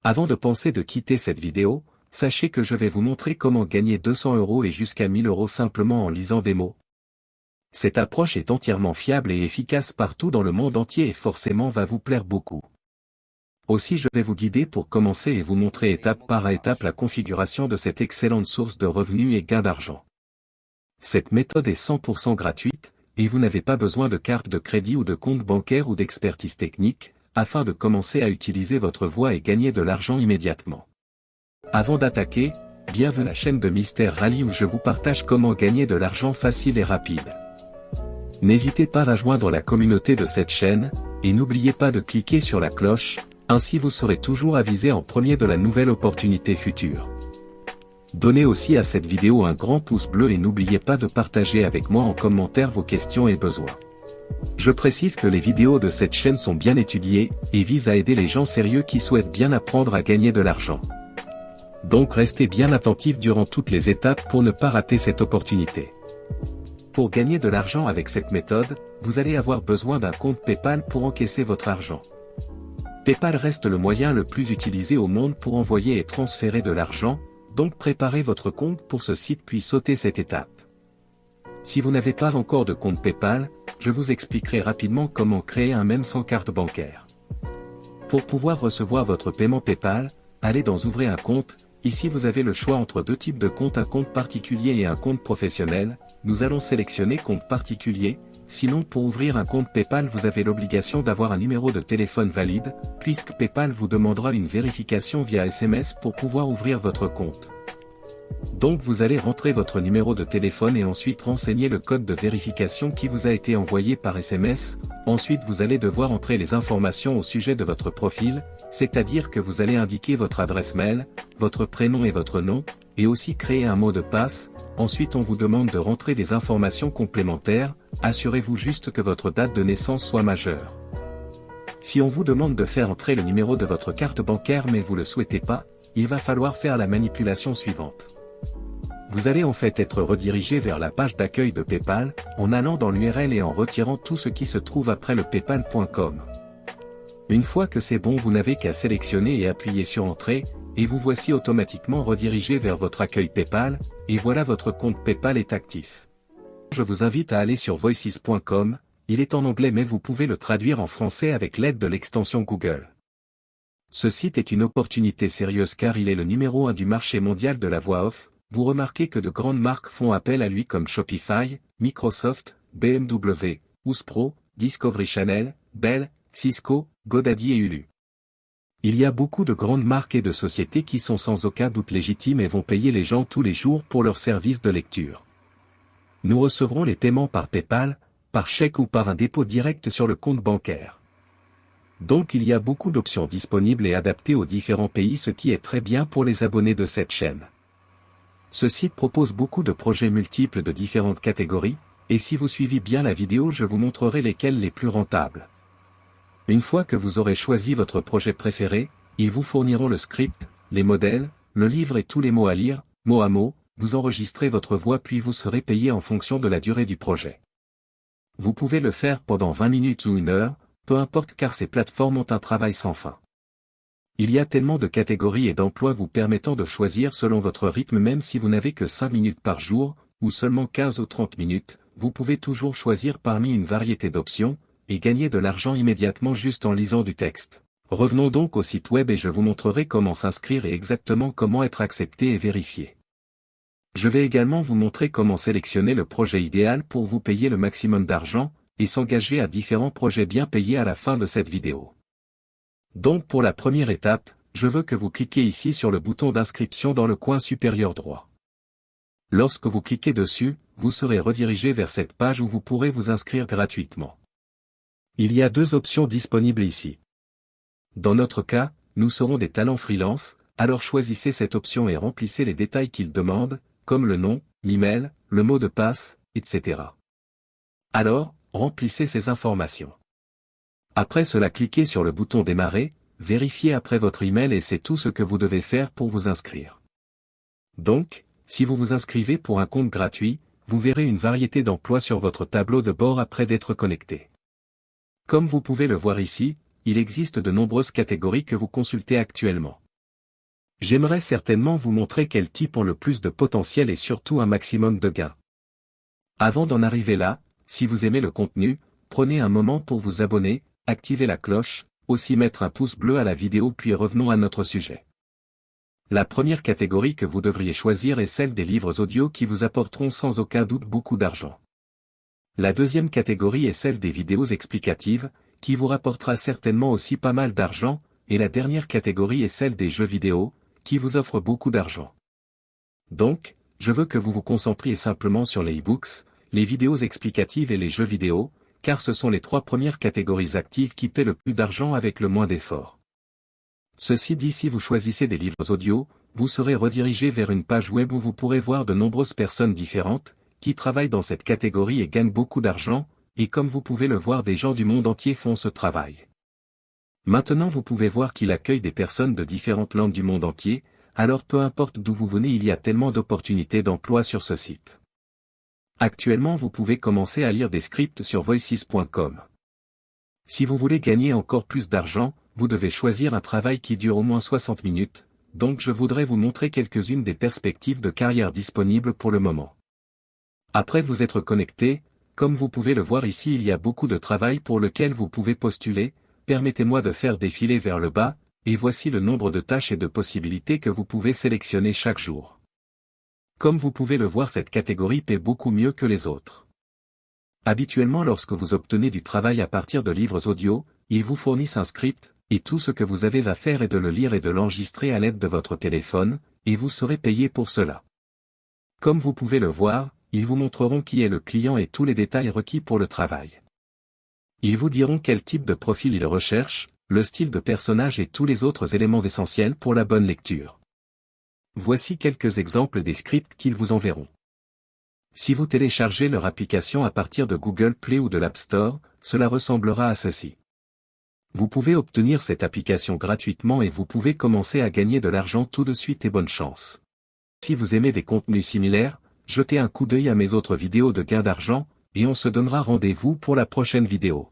Avant de penser de quitter cette vidéo, sachez que je vais vous montrer comment gagner 200 € et jusqu'à 1000 € simplement en lisant des mots. Cette approche est entièrement fiable et efficace partout dans le monde entier et forcément va vous plaire beaucoup. Aussi je vais vous guider pour commencer et vous montrer étape par étape la configuration de cette excellente source de revenus et gains d'argent. Cette méthode est 100% gratuite, et vous n'avez pas besoin de carte de crédit ou de compte bancaire ou d'expertise technique, afin de commencer à utiliser votre voix et gagner de l'argent immédiatement. Avant d'attaquer, bienvenue à la chaîne de Mister Rally où je vous partage comment gagner de l'argent facile et rapide. N'hésitez pas à joindre la communauté de cette chaîne, et n'oubliez pas de cliquer sur la cloche, ainsi vous serez toujours avisé en premier de la nouvelle opportunité future. Donnez aussi à cette vidéo un grand pouce bleu et n'oubliez pas de partager avec moi en commentaire vos questions et besoins. Je précise que les vidéos de cette chaîne sont bien étudiées, et visent à aider les gens sérieux qui souhaitent bien apprendre à gagner de l'argent. Donc restez bien attentifs durant toutes les étapes pour ne pas rater cette opportunité. Pour gagner de l'argent avec cette méthode, vous allez avoir besoin d'un compte PayPal pour encaisser votre argent. PayPal reste le moyen le plus utilisé au monde pour envoyer et transférer de l'argent, donc préparez votre compte pour ce site puis sautez cette étape. Si vous n'avez pas encore de compte PayPal, je vous expliquerai rapidement comment créer un même sans carte bancaire. Pour pouvoir recevoir votre paiement PayPal, allez dans Ouvrir un compte. Ici vous avez le choix entre deux types de comptes, un compte particulier et un compte professionnel. Nous allons sélectionner compte particulier, sinon pour ouvrir un compte PayPal vous avez l'obligation d'avoir un numéro de téléphone valide, puisque PayPal vous demandera une vérification via SMS pour pouvoir ouvrir votre compte. Donc vous allez rentrer votre numéro de téléphone et ensuite renseigner le code de vérification qui vous a été envoyé par SMS. Ensuite vous allez devoir entrer les informations au sujet de votre profil, c'est-à-dire que vous allez indiquer votre adresse mail, votre prénom et votre nom, et aussi créer un mot de passe. Ensuite on vous demande de rentrer des informations complémentaires, assurez-vous juste que votre date de naissance soit majeure. Si on vous demande de faire entrer le numéro de votre carte bancaire mais vous ne le souhaitez pas, il va falloir faire la manipulation suivante. Vous allez en fait être redirigé vers la page d'accueil de PayPal, en allant dans l'URL et en retirant tout ce qui se trouve après le paypal.com. Une fois que c'est bon vous n'avez qu'à sélectionner et appuyer sur Entrée, et vous voici automatiquement redirigé vers votre accueil PayPal, et voilà votre compte PayPal est actif. Je vous invite à aller sur voices.com, il est en anglais mais vous pouvez le traduire en français avec l'aide de l'extension Google. Ce site est une opportunité sérieuse car il est le numéro 1 du marché mondial de la voix off. Vous remarquez que de grandes marques font appel à lui comme Shopify, Microsoft, BMW, Uspro, Discovery Channel, Bell, Cisco, GoDaddy et Hulu. Il y a beaucoup de grandes marques et de sociétés qui sont sans aucun doute légitimes et vont payer les gens tous les jours pour leurs services de lecture. Nous recevrons les paiements par PayPal, par chèque ou par un dépôt direct sur le compte bancaire. Donc il y a beaucoup d'options disponibles et adaptées aux différents pays, ce qui est très bien pour les abonnés de cette chaîne. Ce site propose beaucoup de projets multiples de différentes catégories, et si vous suivez bien la vidéo je vous montrerai lesquels les plus rentables. Une fois que vous aurez choisi votre projet préféré, ils vous fourniront le script, les modèles, le livre et tous les mots à lire, mot à mot, vous enregistrez votre voix puis vous serez payé en fonction de la durée du projet. Vous pouvez le faire pendant 20 minutes ou 1 heure, peu importe car ces plateformes ont un travail sans fin. Il y a tellement de catégories et d'emplois vous permettant de choisir selon votre rythme même si vous n'avez que 5 minutes par jour, ou seulement 15 ou 30 minutes, vous pouvez toujours choisir parmi une variété d'options, et gagner de l'argent immédiatement juste en lisant du texte. Revenons donc au site web et je vous montrerai comment s'inscrire et exactement comment être accepté et vérifié. Je vais également vous montrer comment sélectionner le projet idéal pour vous payer le maximum d'argent, et s'engager à différents projets bien payés à la fin de cette vidéo. Donc pour la première étape, je veux que vous cliquez ici sur le bouton d'inscription dans le coin supérieur droit. Lorsque vous cliquez dessus, vous serez redirigé vers cette page où vous pourrez vous inscrire gratuitement. Il y a deux options disponibles ici. Dans notre cas, nous serons des talents freelance, alors choisissez cette option et remplissez les détails qu'il demande, comme le nom, l'email, le mot de passe, etc. Alors, remplissez ces informations. Après cela cliquez sur le bouton Démarrer, vérifiez après votre email et c'est tout ce que vous devez faire pour vous inscrire. Donc, si vous vous inscrivez pour un compte gratuit, vous verrez une variété d'emplois sur votre tableau de bord après d'être connecté. Comme vous pouvez le voir ici, il existe de nombreuses catégories que vous consultez actuellement. J'aimerais certainement vous montrer quels types ont le plus de potentiel et surtout un maximum de gains. Avant d'en arriver là, si vous aimez le contenu, prenez un moment pour vous abonner, activer la cloche, aussi mettre un pouce bleu à la vidéo puis revenons à notre sujet. La première catégorie que vous devriez choisir est celle des livres audio qui vous apporteront sans aucun doute beaucoup d'argent. La deuxième catégorie est celle des vidéos explicatives, qui vous rapportera certainement aussi pas mal d'argent, et la dernière catégorie est celle des jeux vidéo, qui vous offre beaucoup d'argent. Donc, je veux que vous vous concentriez simplement sur les e-books, les vidéos explicatives et les jeux vidéo, car ce sont les trois premières catégories actives qui paient le plus d'argent avec le moins d'efforts. Ceci dit, si vous choisissez des livres audio, vous serez redirigé vers une page web où vous pourrez voir de nombreuses personnes différentes, qui travaillent dans cette catégorie et gagnent beaucoup d'argent, et comme vous pouvez le voir, des gens du monde entier font ce travail. Maintenant vous pouvez voir qu'il accueille des personnes de différentes langues du monde entier, alors peu importe d'où vous venez, il y a tellement d'opportunités d'emploi sur ce site. Actuellement vous pouvez commencer à lire des scripts sur voices.com. Si vous voulez gagner encore plus d'argent, vous devez choisir un travail qui dure au moins 60 minutes, donc je voudrais vous montrer quelques-unes des perspectives de carrière disponibles pour le moment. Après vous être connecté, comme vous pouvez le voir ici, il y a beaucoup de travail pour lequel vous pouvez postuler, permettez-moi de faire défiler vers le bas, et voici le nombre de tâches et de possibilités que vous pouvez sélectionner chaque jour. Comme vous pouvez le voir, cette catégorie paie beaucoup mieux que les autres. Habituellement, lorsque vous obtenez du travail à partir de livres audio, ils vous fournissent un script, et tout ce que vous avez à faire est de le lire et de l'enregistrer à l'aide de votre téléphone, et vous serez payé pour cela. Comme vous pouvez le voir, ils vous montreront qui est le client et tous les détails requis pour le travail. Ils vous diront quel type de profil ils recherchent, le style de personnage et tous les autres éléments essentiels pour la bonne lecture. Voici quelques exemples des scripts qu'ils vous enverront. Si vous téléchargez leur application à partir de Google Play ou de l'App Store, cela ressemblera à ceci. Vous pouvez obtenir cette application gratuitement et vous pouvez commencer à gagner de l'argent tout de suite et bonne chance. Si vous aimez des contenus similaires, jetez un coup d'œil à mes autres vidéos de gain d'argent, et on se donnera rendez-vous pour la prochaine vidéo.